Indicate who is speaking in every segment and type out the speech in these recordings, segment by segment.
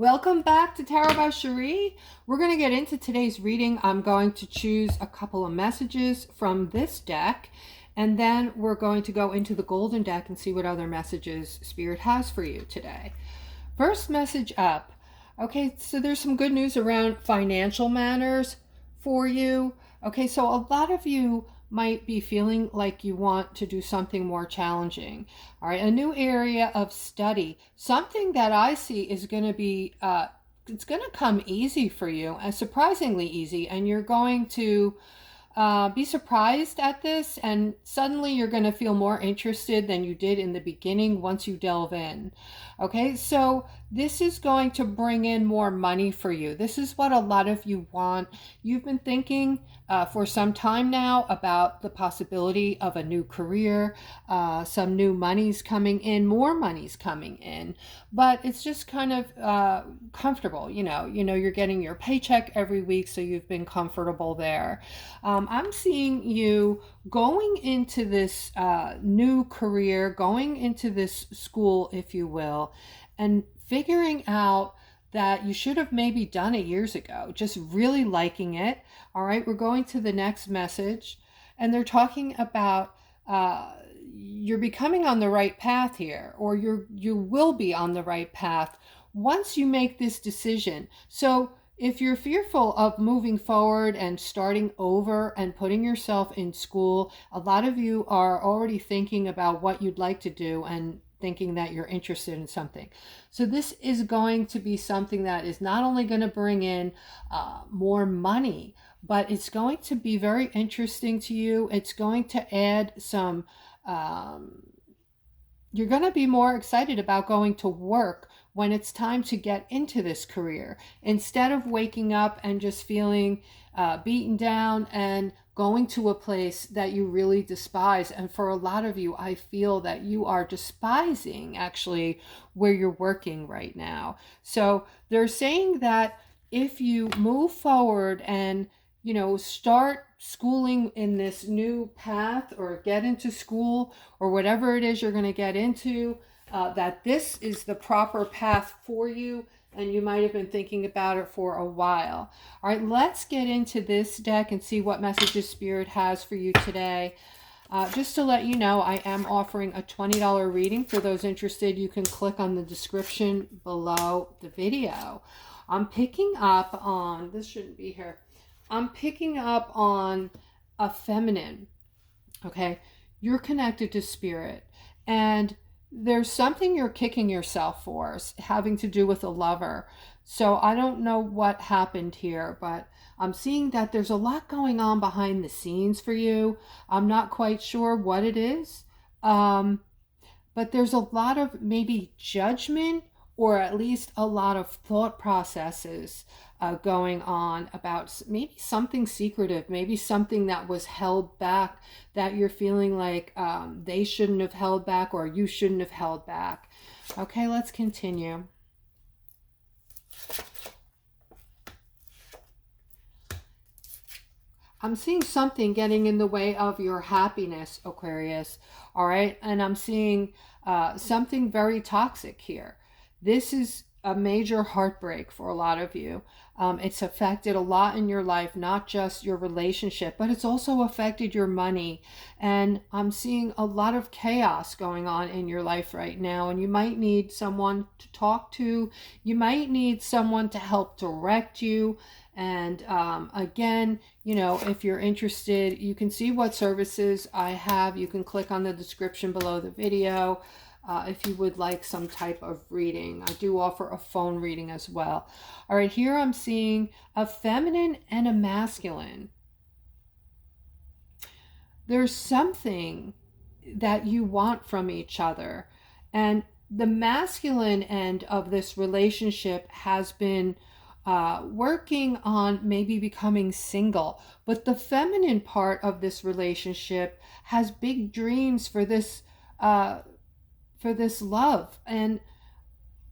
Speaker 1: Welcome back to Tarot by Cherie. We're going to get into today's reading. I'm going to choose a couple of messages from this deck, and then we're going to go into the golden deck and see what other messages Spirit has for you today. First message up. Okay, so there's some good news around financial matters for you. Okay, so a lot of you might be feeling like you want to do something more challenging. All right, a new area of study, something that I see is going to be, it's going to come easy for you, surprisingly easy, and you're going to be surprised at this, and suddenly you're going to feel more interested than you did in the beginning once you delve in. Okay, so this is going to bring in more money for you. This is what a lot of you want. You've been thinking for some time now about the possibility of a new career, some new money's coming in, more money's coming in, but it's just kind of comfortable. You know, you're getting your paycheck every week, so you've been comfortable there. I'm seeing you going into this new career, going into this school, if you will, and figuring out that you should have maybe done it years ago, just really liking it. All right, we're going to the next message, and they're talking about you're becoming on the right path here, or you will be on the right path once you make this decision. So if you're fearful of moving forward and starting over and putting yourself in school, a lot of you are already thinking about what you'd like to do and thinking that you're interested in something. So this is going to be something that is not only going to bring in more money, but it's going to be very interesting to you. It's going to add some, you're going to be more excited about going to work when it's time to get into this career, instead of waking up and just feeling beaten down and going to a place that you really despise. And for a lot of you, I feel that you are despising actually where you're working right now. So they're saying that if you move forward and start schooling in this new path, or get into school, or whatever it is you're going to get into, that this is the proper path for you, and you might have been thinking about it for a while. All right, let's get into this deck and see what messages Spirit has for you today. Just to let you know, I am offering a $20 reading. For those interested, you can click on the description below the video. I'm picking up on, this shouldn't be here, I'm picking up on a feminine, okay? You're connected to Spirit, and there's something you're kicking yourself for, having to do with a lover. So I don't know what happened here, but I'm seeing that there's a lot going on behind the scenes for you. I'm not quite sure what it is, but there's a lot of maybe judgment, or at least a lot of thought processes going on about maybe something secretive, maybe something that was held back, that you're feeling like they shouldn't have held back, or you shouldn't have held back. Okay, let's continue. I'm seeing something getting in the way of your happiness, Aquarius. All right, and I'm seeing something very toxic here. This is a major heartbreak for a lot of you. It's affected a lot in your life, not just your relationship, but it's also affected your money. And I'm seeing a lot of chaos going on in your life right now. And you might need someone to talk to. You might need someone to help direct you. And again, if you're interested, you can see what services I have. You can click on the description below the video. If you would like some type of reading. I do offer a phone reading as well. All right, here I'm seeing a feminine and a masculine. There's something that you want from each other, and the masculine end of this relationship has been working on maybe becoming single, but the feminine part of this relationship has big dreams for this love. And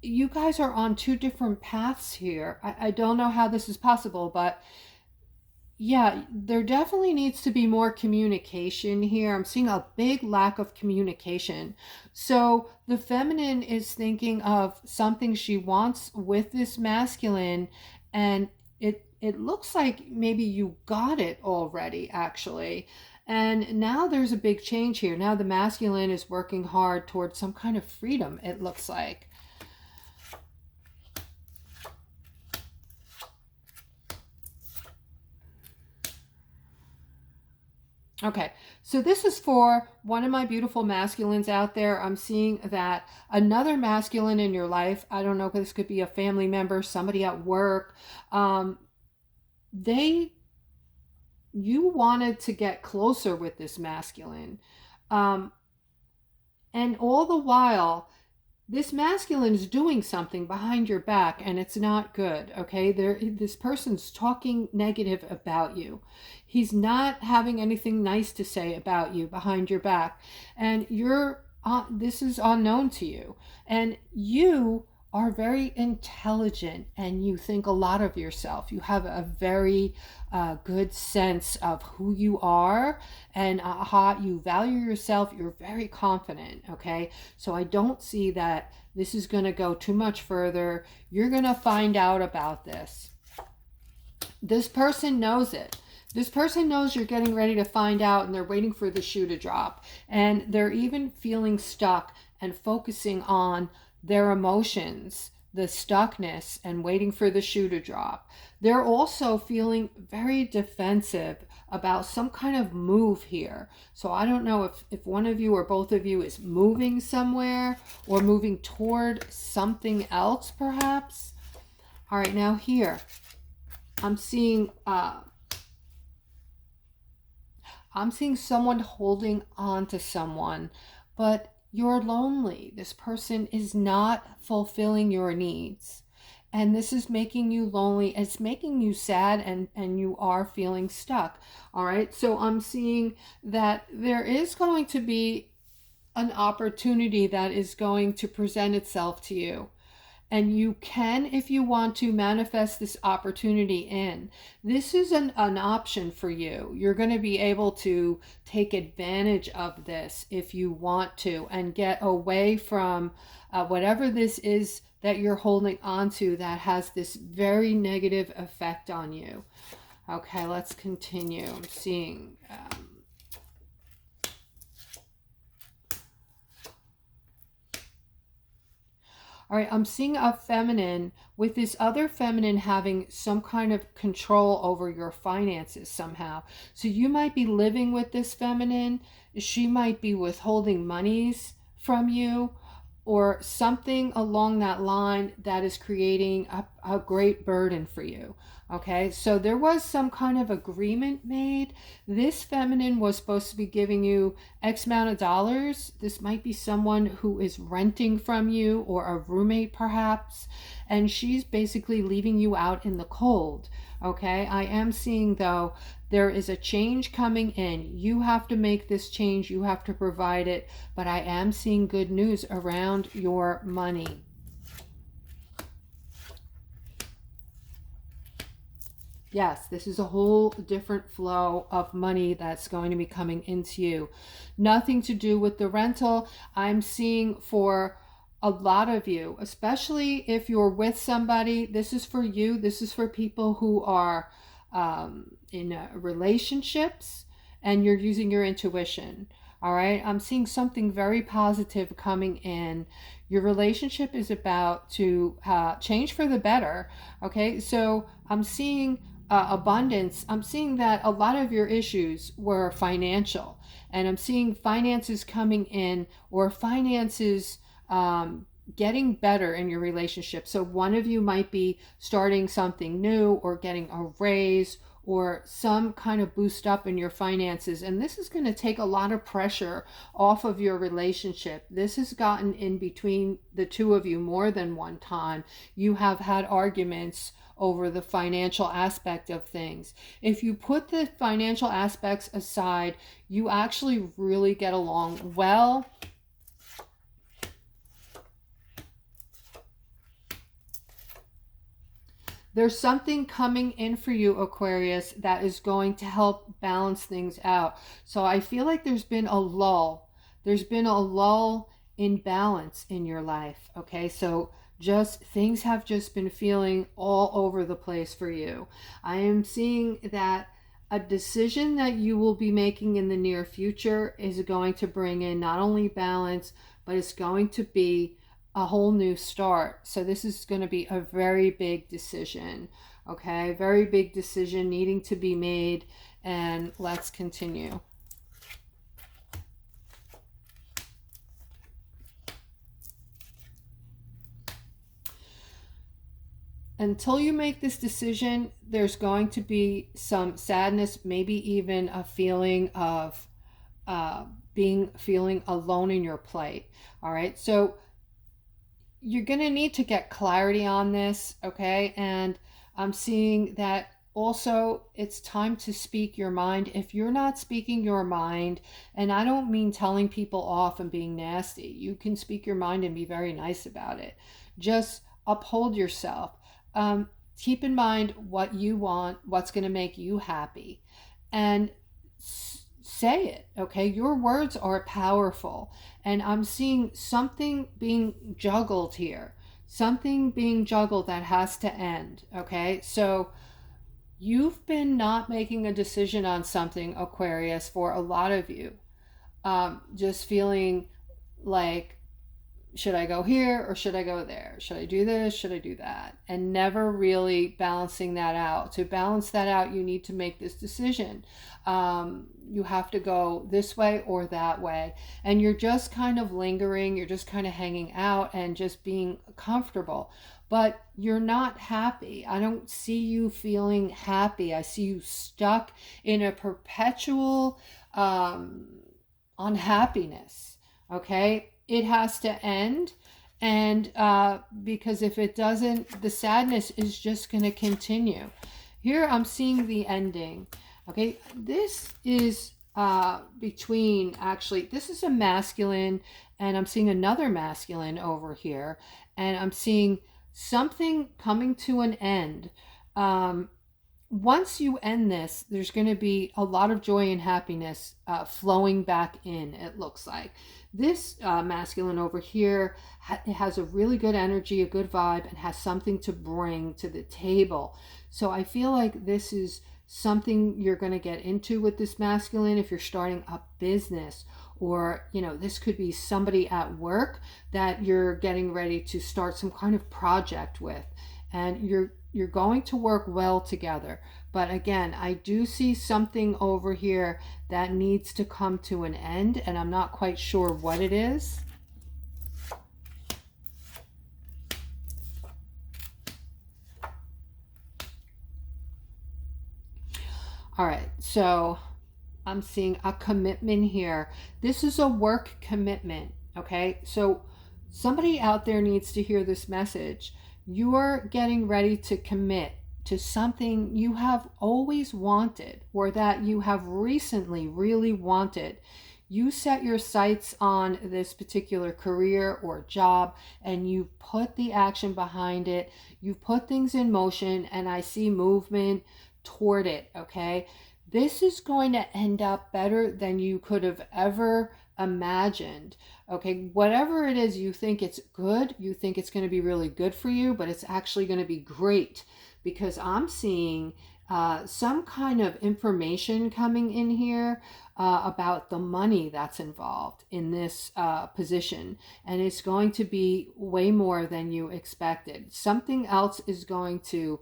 Speaker 1: you guys are on two different paths here. I don't know how this is possible, but Yeah, there definitely needs to be more communication here. I'm seeing a big lack of communication. So the feminine is thinking of something she wants with this masculine, and it looks like maybe you got it already, actually. And now there's a big change here. Now the masculine is working hard towards some kind of freedom, it looks like. Okay, so this is for one of my beautiful masculines out there. I'm seeing that another masculine in your life, I don't know, this could be a family member, somebody at work, um, they, you wanted to get closer with this masculine. Um, and all the while, this masculine is doing something behind your back and it's not good. Okay, this person's talking negative about you. He's not having anything nice to say about you behind your back, and you're this is unknown to you, and you are very intelligent and you think a lot of yourself. You have a very good sense of who you are and how you value yourself. You're very confident. Okay, so I don't see that this is going to go too much further. You're going to find out about this. This person knows it. This person knows you're getting ready to find out, and they're waiting for the shoe to drop. And they're even feeling stuck and focusing on their emotions, the stuckness, and waiting for the shoe to drop. They're also feeling very defensive about some kind of move here. So I don't know if one of you or both of you is moving somewhere or moving toward something else, perhaps. All right, now here, I'm seeing someone holding on to someone, but you're lonely. This person is not fulfilling your needs. And this is making you lonely. It's making you sad, and you are feeling stuck. All right. So I'm seeing that there is going to be an opportunity that is going to present itself to you. And you can, if you want to, manifest this opportunity in. This is an option for you. You're going to be able to take advantage of this if you want to, and get away from whatever this is that you're holding on to that has this very negative effect on you. Okay, let's continue. I'm seeing... all right, I'm seeing a feminine with this other feminine having some kind of control over your finances somehow. So you might be living with this feminine. She might be withholding monies from you or something along that line that is creating a great burden for you. Okay, so there was some kind of agreement made. This feminine was supposed to be giving you X amount of dollars. This might be someone who is renting from you or a roommate perhaps, and she's basically leaving you out in the cold. Okay, I am seeing though there is a change coming in. You have to make this change, you have to provide it, but I am seeing good news around your money. Yes, this is a whole different flow of money that's going to be coming into you. Nothing to do with the rental. I'm seeing for a lot of you, especially if you're with somebody, this is for you. This is for people who are in relationships and you're using your intuition. All right, I'm seeing something very positive coming in. Your relationship is about to change for the better. Okay, so I'm seeing abundance. I'm seeing that a lot of your issues were financial, and I'm seeing finances coming in, or finances getting better in your relationship. So one of you might be starting something new or getting a raise or some kind of boost up in your finances. And this is going to take a lot of pressure off of your relationship. This has gotten in between the two of you more than one time. You have had arguments over the financial aspect of things. If you put the financial aspects aside, you actually really get along well. There's something coming in for you, Aquarius, that is going to help balance things out. So I feel like there's been a lull. There's been a lull in balance in your life. Okay, so just things have just been feeling all over the place for you. I am seeing that a decision that you will be making in the near future is going to bring in not only balance, but it's going to be a whole new start. So this is going to be a very big decision. Okay, very big decision needing to be made. And let's continue. Until you make this decision, there's going to be some sadness, maybe even a feeling of feeling alone in your plight. All right, so you're going to need to get clarity on this, okay? And I'm seeing that also it's time to speak your mind. If you're not speaking your mind, and I don't mean telling people off and being nasty, you can speak your mind and be very nice about it. Just uphold yourself. Keep in mind what you want, what's going to make you happy, and say it, okay? Your words are powerful, and I'm seeing something being juggled here, something being juggled that has to end, okay? So you've been not making a decision on something, Aquarius, for a lot of you, just feeling like, should I go here or should I go there? Should I do this? Should I do that? And never really balancing that out. To balance that out, you need to make this decision. You have to go this way or that way. And you're just kind of lingering. You're just kind of hanging out and just being comfortable. But you're not happy. I don't see you feeling happy. I see you stuck in a perpetual unhappiness. Okay? It has to end, and because if it doesn't, the sadness is just going to continue. Here I'm seeing the ending. Okay, this is between, actually, this is a masculine, and I'm seeing another masculine over here, and I'm seeing something coming to an end. Once you end this, there's going to be a lot of joy and happiness flowing back in, it looks like. This masculine over here has a really good energy, a good vibe, and has something to bring to the table. So I feel like this is something you're going to get into with this masculine if you're starting a business, or, you know, this could be somebody at work that you're getting ready to start some kind of project with, and you're going to work well together. But again, I do see something over here that needs to come to an end, and I'm not quite sure what it is. All right, so I'm seeing a commitment here. This is a work commitment, okay? So somebody out there needs to hear this message. You're getting ready to commit to something you have always wanted, or that you have recently really wanted. You set your sights on this particular career or job, and you put the action behind it. You've put things in motion, and I see movement toward it, okay? This is going to end up better than you could have ever imagined. Okay, whatever it is, you think it's good, you think it's going to be really good for you, but it's actually going to be great, because I'm seeing some kind of information coming in here about the money that's involved in this position, and it's going to be way more than you expected. Something else is going to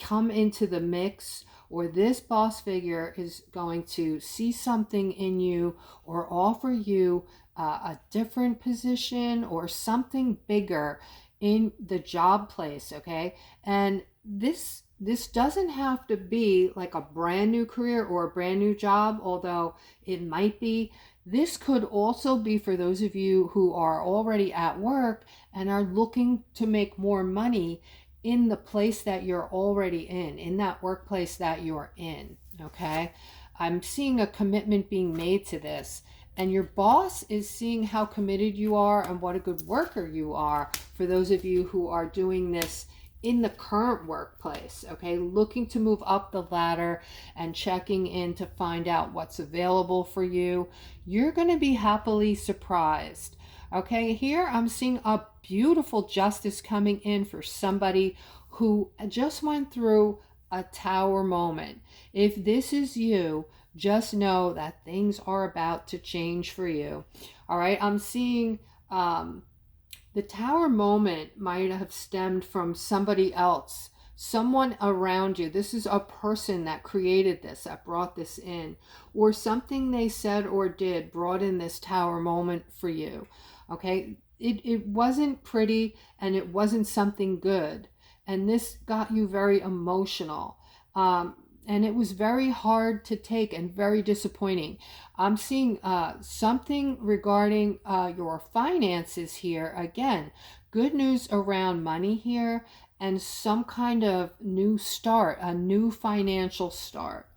Speaker 1: come into the mix, or this boss figure is going to see something in you or offer you a different position or something bigger in the job place, okay? And this doesn't have to be like a brand new career or a brand new job, although it might be. This could also be for those of you who are already at work and are looking to make more money in the place that you're already in that workplace that you're in, okay? I'm seeing a commitment being made to this, and your boss is seeing how committed you are and what a good worker you are, for those of you who are doing this in the current workplace, okay, looking to move up the ladder and checking in to find out what's available for you, you're going to be happily surprised. Okay, here I'm seeing a beautiful justice coming in for somebody who just went through a tower moment. If this is you, just know that things are about to change for you. All right, I'm seeing the tower moment might have stemmed from somebody else, someone around you. This is a person that created this, that brought this in, or something they said or did brought in this tower moment for you. Okay, it wasn't pretty and it wasn't something good. And this got you very emotional. And it was very hard to take and very disappointing. I'm seeing something regarding your finances here. Again, good news around money here and some kind of new start, a new financial start.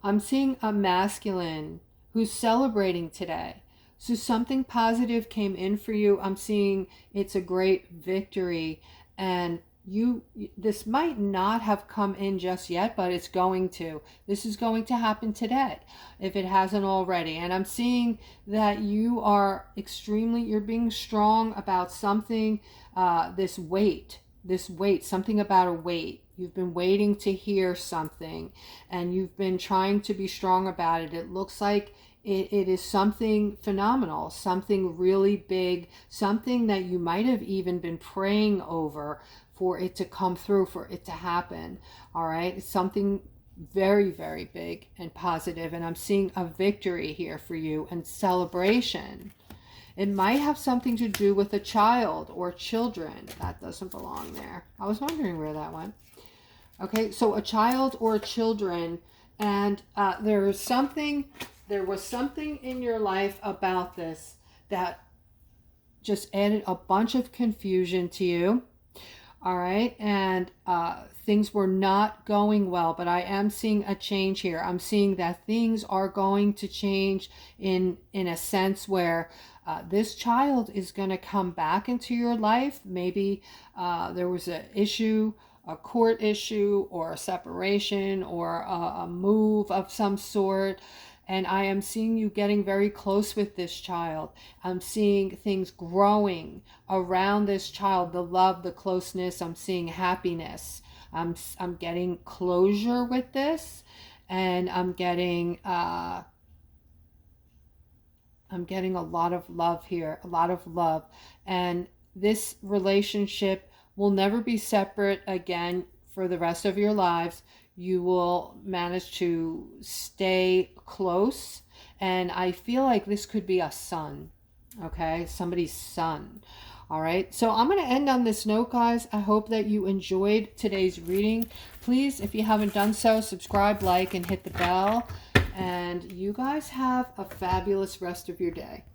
Speaker 1: I'm seeing a masculine who's celebrating today. So something positive came in for you. I'm seeing it's a great victory, and this might not have come in just yet, but it's going to. This is going to happen today if it hasn't already. And I'm seeing that you're being strong about something, this weight, something about a weight. You've been waiting to hear something and you've been trying to be strong about it. It looks like it is something phenomenal, something really big, something that you might have even been praying over for it to come through, for it to happen. All right, it's something very, very big and positive, and I'm seeing a victory here for you and celebration. It might have something to do with a child or children. That doesn't belong there. I was wondering where that went. Okay, so a child or children, and there was something in your life about this that just added a bunch of confusion to you. All right, and things were not going well, but I am seeing a change here. I'm seeing that things are going to change in a sense where this child is going to come back into your life. Maybe there was an issue, a court issue, or a separation, or a move of some sort. And I am seeing you getting very close with this child. I'm seeing things growing around this child, the love, the closeness. I'm seeing happiness. I'm getting closure with this, and I'm getting a lot of love here, a lot of love. And this relationship will never be separate again for the rest of your lives. You will manage to stay close, and I feel like this could be a son, okay, somebody's son. All right, so I'm going to end on this note, guys. I hope that you enjoyed today's reading. Please, if you haven't done so, subscribe, like, and hit the bell. And you guys have a fabulous rest of your day.